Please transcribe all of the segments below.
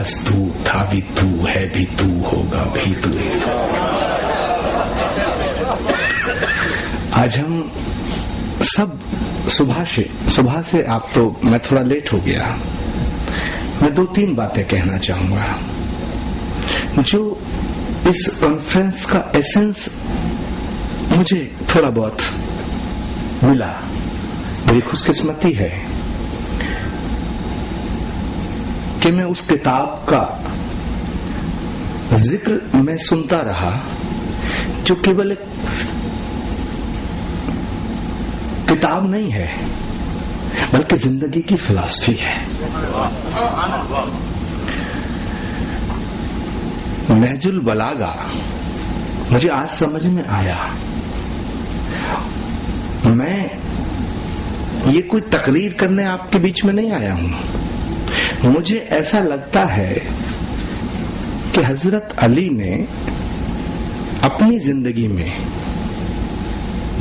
बस तू था भी तू, है भी तू, होगा भी तू ही। आज हम सब सुबह से आप तो, मैं थोड़ा लेट हो गया, मैं 2-3 बातें कहना चाहूंगा जो इस कॉन्फ्रेंस का एसेंस मुझे थोड़ा बहुत मिला। मेरी खुशकिस्मती है कि मैं उस किताब का जिक्र मैं सुनता रहा जो केवल एक किताब नहीं है बल्कि जिंदगी की फिलॉसफी है। नहजुल बलागा मुझे आज समझ में आया। मैं ये कोई तकरीर करने आपके बीच में नहीं आया हूं। मुझे ऐसा लगता है कि हजरत अली ने अपनी जिंदगी में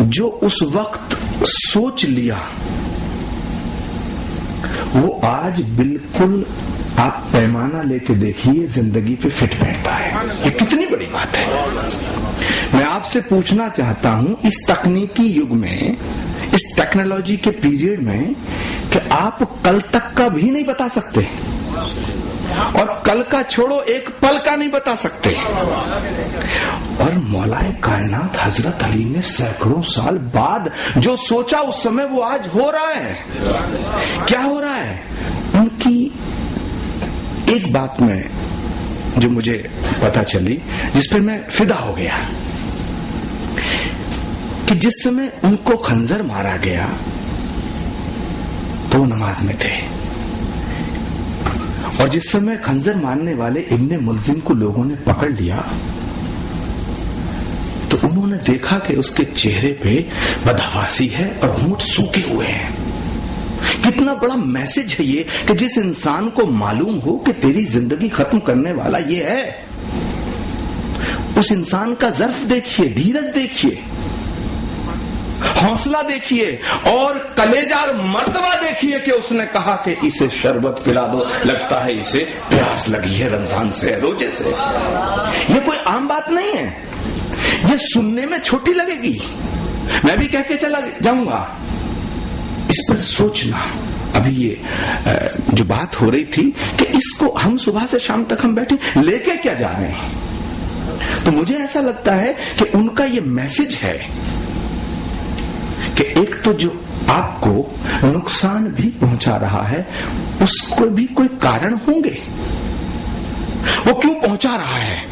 जो उस वक्त सोच लिया वो आज बिल्कुल आप पैमाना लेके देखिए जिंदगी पे फिट बैठता है। ये कितनी बड़ी बात है। मैं आपसे पूछना चाहता हूं इस तकनीकी युग में, इस टेक्नोलॉजी के पीरियड में, कि आप कल तक का भी नहीं बता सकते और कल का छोड़ो एक पल का नहीं बता सकते। और मौलाए कायनात हजरत अली ने सैकड़ों साल बाद जो सोचा उस समय वो आज हो रहा है। क्या हो रहा है? उनकी एक बात में जो मुझे पता चली, जिस पर मैं फिदा हो गया, कि जिस समय उनको खंजर मारा गया तो नमाज में थे, और जिस समय खंजर मारने वाले इब्ने मुल्जिम को लोगों ने पकड़ लिया तो उन्होंने देखा कि उसके चेहरे पे बदहवासी है और होंठ सूखे हुए हैं। कितना बड़ा मैसेज है ये कि जिस इंसान को मालूम हो कि तेरी जिंदगी खत्म करने वाला ये है, उस इंसान का ज़र्फ देखिए, धीरज देखिए, हौसला देखिए और कलेजा और मर्तबा देखिए कि उसने कहा कि इसे शरबत पिला दो, लगता है इसे प्यास लगी है रमजान से, रोजे से। ये कोई आम बात नहीं है। ये सुनने में छोटी लगेगी, मैं भी कह के चला जाऊंगा। इस पर सोचना। अभी ये जो बात हो रही थी कि इसको हम सुबह से शाम तक हम बैठे लेके क्या जा रहे हैं, तो मुझे ऐसा लगता है कि उनका ये मैसेज है कि एक तो जो आपको नुकसान भी पहुंचा रहा है उसको भी कोई कारण होंगे। वो क्यों पहुंचा रहा है?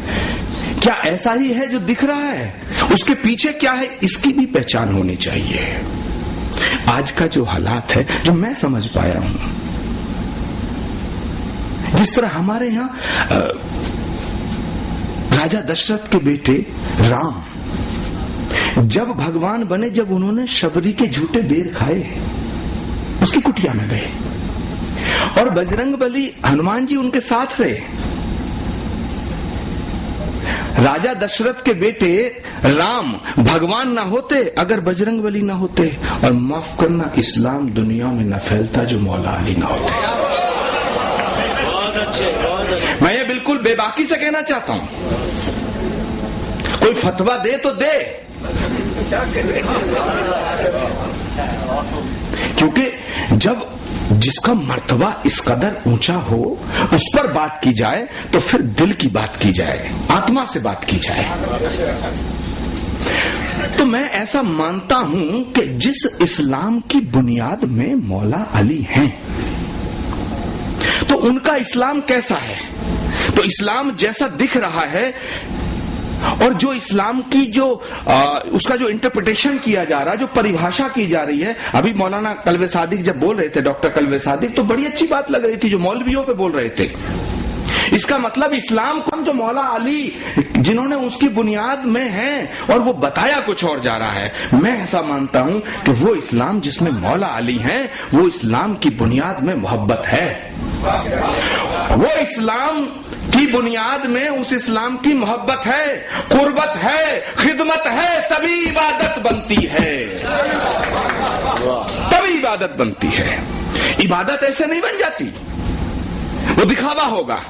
क्या ऐसा ही है जो दिख रहा है? उसके पीछे क्या है? इसकी भी पहचान होनी चाहिए। आज का जो हालात है, जो मैं समझ पाया हूं, जिस तरह हमारे यहां राजा दशरथ के बेटे राम जब भगवान बने, जब उन्होंने शबरी के झूठे बेर खाए, उसकी कुटिया में गए और बजरंग बली हनुमान जी उनके साथ रहे। राजा दशरथ के बेटे राम भगवान ना होते अगर बजरंग बली ना होते, और माफ करना इस्लाम दुनिया में न फैलता जो मौला अली ना होते। मैं ये बिल्कुल बेबाकी से कहना चाहता हूं। कोई फतवा दे तो दे, क्योंकि जब जिसका मर्तबा इस कदर ऊंचा हो उस पर बात की जाए तो फिर दिल की बात की जाए, आत्मा से बात की जाए। तो मैं ऐसा मानता हूं कि जिस इस्लाम की बुनियाद में मौला अली हैं, तो उनका इस्लाम कैसा है? तो इस्लाम जैसा दिख रहा है और जो इस्लाम की जो उसका जो इंटरप्रिटेशन किया जा रहा है, जो परिभाषा की जा रही है। अभी मौलाना कल्बे सादिक जब बोल रहे थे, डॉक्टर कल्बे सादिक, तो बड़ी अच्छी बात लग रही थी जो मौलवियों पे बोल रहे थे। इसका मतलब इस्लाम को जो मौला अली जिन्होंने उसकी बुनियाद में है और वो बताया कुछ और जा रहा है। मैं ऐसा मानता हूं कि वो इस्लाम जिसमें मौला अली है, वो इस्लाम की बुनियाद में मोहब्बत है। वो इस्लाम की बुनियाद में उस इस्लाम की मोहब्बत है, कुर्बत है, खिदमत है, तभी इबादत बनती है। तभी इबादत बनती है। इबादत ऐसे नहीं बन जाती, वो दिखावा होगा।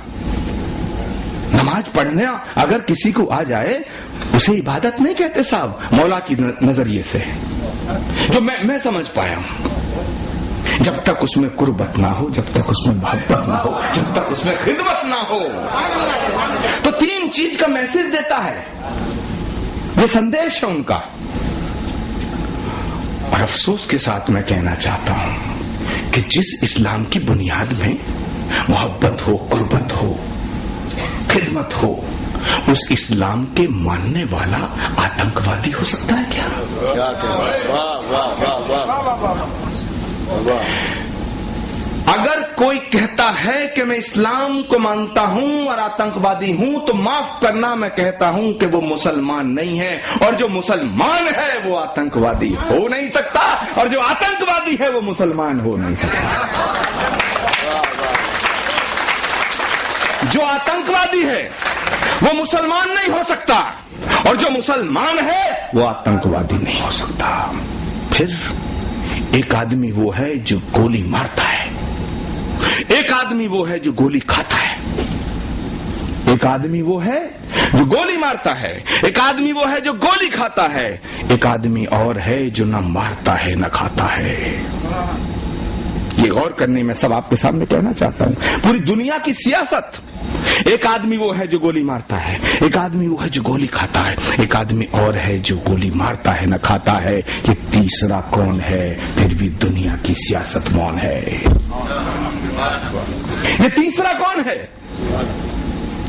नमाज पढ़ने अगर किसी को आ जाए उसे इबादत नहीं कहते साहब, मौला की नजरिए से जो मैं समझ पाया हूं। जब तक उसमें कुर्बत ना हो, जब तक उसमें मोहब्बत ना हो, जब तक उसमें खिदमत ना हो, तो 3 चीज का मैसेज देता है, ये संदेश है उनका। और अफसोस के साथ मैं कहना चाहता हूं कि जिस इस्लाम की बुनियाद में मोहब्बत हो, कुर्बत हो, खिदमत हो, उस इस्लाम के मानने वाला आतंकवादी हो सकता है क्या? अगर कोई कहता है कि मैं इस्लाम को मानता हूं और आतंकवादी हूं, तो माफ करना, मैं कहता हूं कि वो मुसलमान नहीं है, और जो मुसलमान है वो आतंकवादी हो नहीं सकता, और जो आतंकवादी है वो मुसलमान हो नहीं सकता। जो आतंकवादी है वो मुसलमान नहीं हो सकता, और जो मुसलमान है वो आतंकवादी नहीं हो सकता। फिर एक आदमी वो है जो गोली मारता है, एक आदमी वो है जो गोली खाता है, एक आदमी वो है जो गोली मारता है, एक आदमी वो है जो गोली खाता है, एक आदमी और है जो न मारता है न खाता है। ये गौर करने में सब आपके सामने कहना चाहता हूं। पूरी दुनिया की सियासत, एक आदमी वो है जो गोली मारता है, एक आदमी वो है जो गोली खाता है, एक आदमी और है जो गोली मारता है न खाता है। ये तीसरा कौन है? फिर भी दुनिया की सियासत मौन है। ये तीसरा कौन है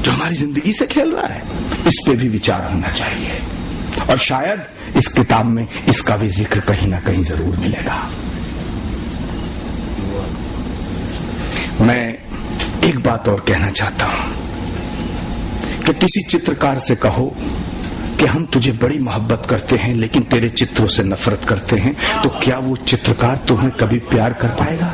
जो हमारी जिंदगी से खेल रहा है? इस पे भी विचार होना चाहिए, और शायद इस किताब में इसका भी जिक्र कहीं ना कहीं जरूर मिलेगा। मैं एक बात और कहना चाहता हूं कि किसी चित्रकार से कहो कि हम तुझे बड़ी मोहब्बत करते हैं लेकिन तेरे चित्रों से नफरत करते हैं, तो क्या वो चित्रकार तुम्हें कभी प्यार कर पाएगा?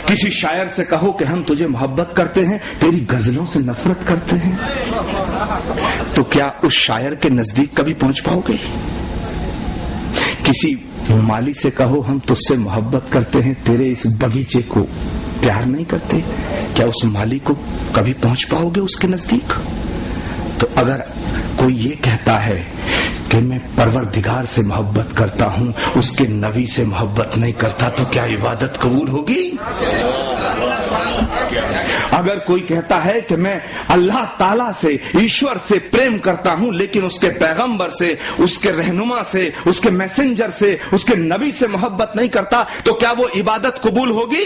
किसी शायर से कहो कि हम तुझे मोहब्बत करते हैं, तेरी गजलों से नफरत करते हैं, तो क्या उस शायर के नजदीक कभी पहुंच पाओगे? किसी माली से कहो हम तुझसे मोहब्बत करते हैं, तेरे इस बगीचे को प्यार नहीं करते, क्या उस माली को कभी पहुंच पाओगे उसके नजदीक? तो अगर कोई ये कहता है कि मैं परवरदिगार से मोहब्बत करता हूं, उसके नबी से मोहब्बत नहीं करता, तो क्या इबादत कबूल होगी? अगर कोई कहता है कि मैं अल्लाह ताला से, ईश्वर से प्रेम करता हूं लेकिन उसके पैगंबर से, उसके रहनुमा से, उसके मैसेंजर से, उसके नबी से मोहब्बत नहीं करता, तो क्या वो इबादत कबूल होगी?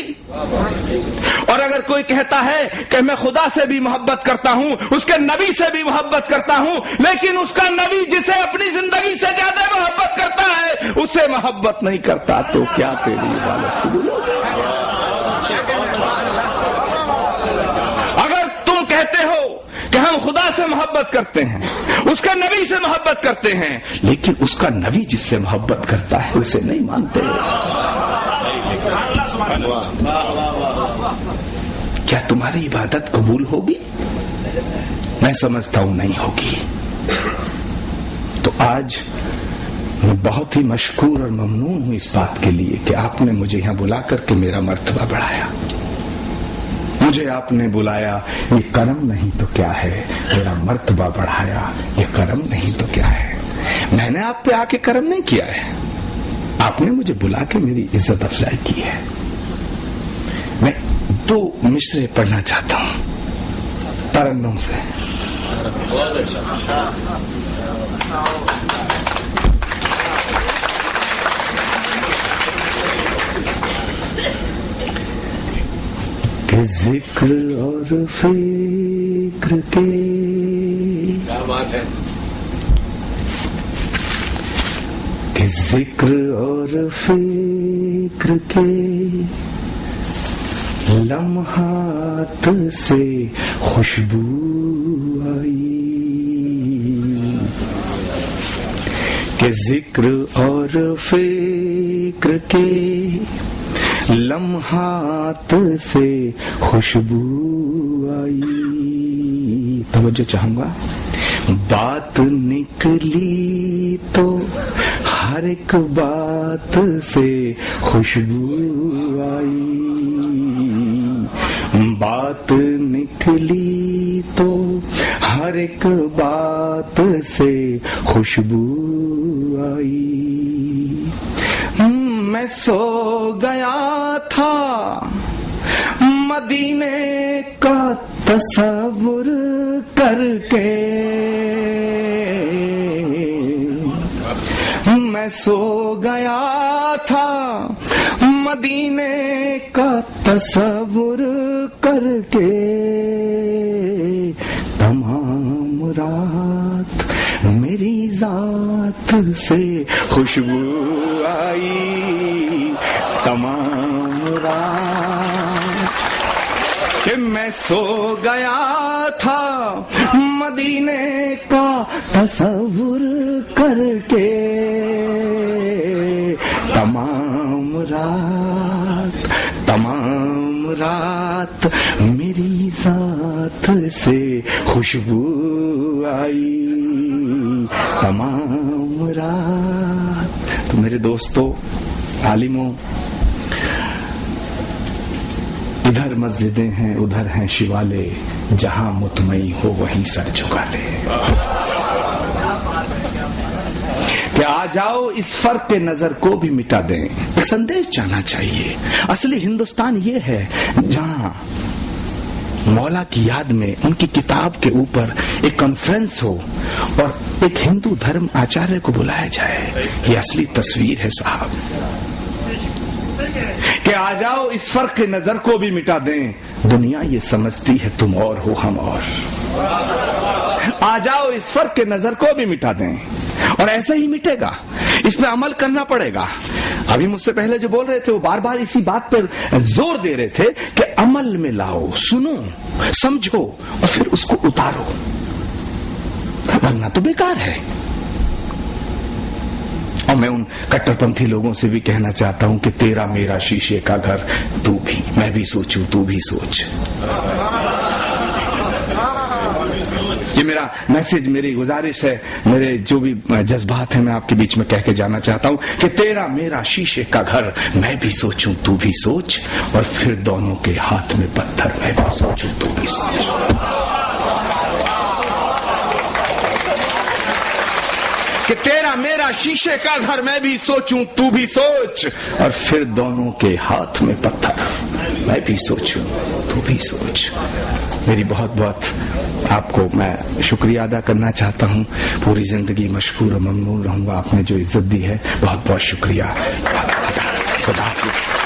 और अगर कोई कहता है कि मैं खुदा से भी मोहब्बत करता हूं, उसके नबी से भी मोहब्बत करता हूं, लेकिन उसका नबी जिसे अपनी जिंदगी से ज्यादा मोहब्बत करता है उससे मोहब्बत नहीं करता, तो क्या तेरी इबादत कबूल होगी? कहते हो कि हम खुदा से मोहब्बत करते हैं, उसका नबी से मोहब्बत करते हैं, लेकिन उसका नबी जिससे मोहब्बत करता है उसे नहीं मानते, क्या तुम्हारी इबादत कबूल होगी? मैं समझता हूं नहीं होगी। तो आज मैं बहुत ही मशकूर और ममनून हूं इस बात के लिए कि आपने मुझे यहां बुला करके मेरा मर्तबा बढ़ाया। मुझे आपने बुलाया, ये करम नहीं तो क्या है, मेरा मर्तबा बढ़ाया, ये करम नहीं तो क्या है। मैंने आप पे आके करम नहीं किया है, आपने मुझे बुला के मेरी इज्जत अफजाई की है। मैं 2 मिसरे पढ़ना चाहता हूं तरन्नुम से। कि जिक्र और फिक्र के, क्या बात है, कि जिक्र और फिक्र के लम्हात से खुशबू आई, कि जिक्र और फिक्र के लम्हात से खुशबू आई। तवज्जो चाहूंगा, बात निकली तो हर एक बात से खुशबू आई, बात निकली तो हर एक बात से खुशबू आई। मैं सो गया था मदीने का तस्वुर करके, मैं सो गया था मदीने का तस्वुर करके, तमाम रात मेरी जात से खुशबू आई, तमाम रात कि मैं सो गया था मदीने का तस्वुर करके, तमाम रात मेरी जात से खुशबू आई, तमाम रात। तो मेरे दोस्तों, आलिमों, इधर मस्जिदें हैं उधर हैं शिवाले, जहां मुतमई हो वहीं सर झुका ले। कि आ जाओ इस फर्क के नजर को भी मिटा दें। एक संदेश जाना चाहिए। असली हिंदुस्तान ये है जहां मौला की याद में उनकी किताब के ऊपर एक कॉन्फ्रेंस हो और एक हिंदू धर्म आचार्य को बुलाया जाए। ये असली तस्वीर है साहब। कि आ जाओ इस फर्क के नजर को भी मिटा दें, दुनिया ये समझती है तुम और हो हम और। आ जाओ इस फर्क के नजर को भी मिटा दें, और ऐसे ही मिटेगा। इस पे अमल करना पड़ेगा। अभी मुझसे पहले जो बोल रहे थे वो बार बार इसी बात पर जोर दे रहे थे कि अमल में लाओ, सुनो, समझो और फिर उसको उतारो, वरना तो बेकार है। और मैं उन कट्टरपंथी लोगों से भी कहना चाहता हूं कि तेरा मेरा शीशे का घर, तू भी, मैं भी सोचूं, तू भी सोच। ये मेरा मैसेज, मेरी गुजारिश है, मेरे जो भी जज्बात हैं मैं आपके बीच में कह के जाना चाहता हूं कि तेरा मेरा शीशे का घर, मैं भी सोचूं, तू भी सोच, और फिर दोनों के हाथ में पत्थर, मैं भी सोचूं, तू भी सोच। कि तेरा मेरा शीशे का घर, मैं भी सोचूं, तू भी सोच, और फिर दोनों के हाथ में पत्थर, मैं भी सोचूं, तू भी सोच। मेरी बहुत बहुत आपको मैं शुक्रिया अदा करना चाहता हूं। पूरी जिंदगी मशकूर और ममनून रहूंगा। आपने जो इज्जत दी है, बहुत बहुत शुक्रिया। खुदा हाफिज़।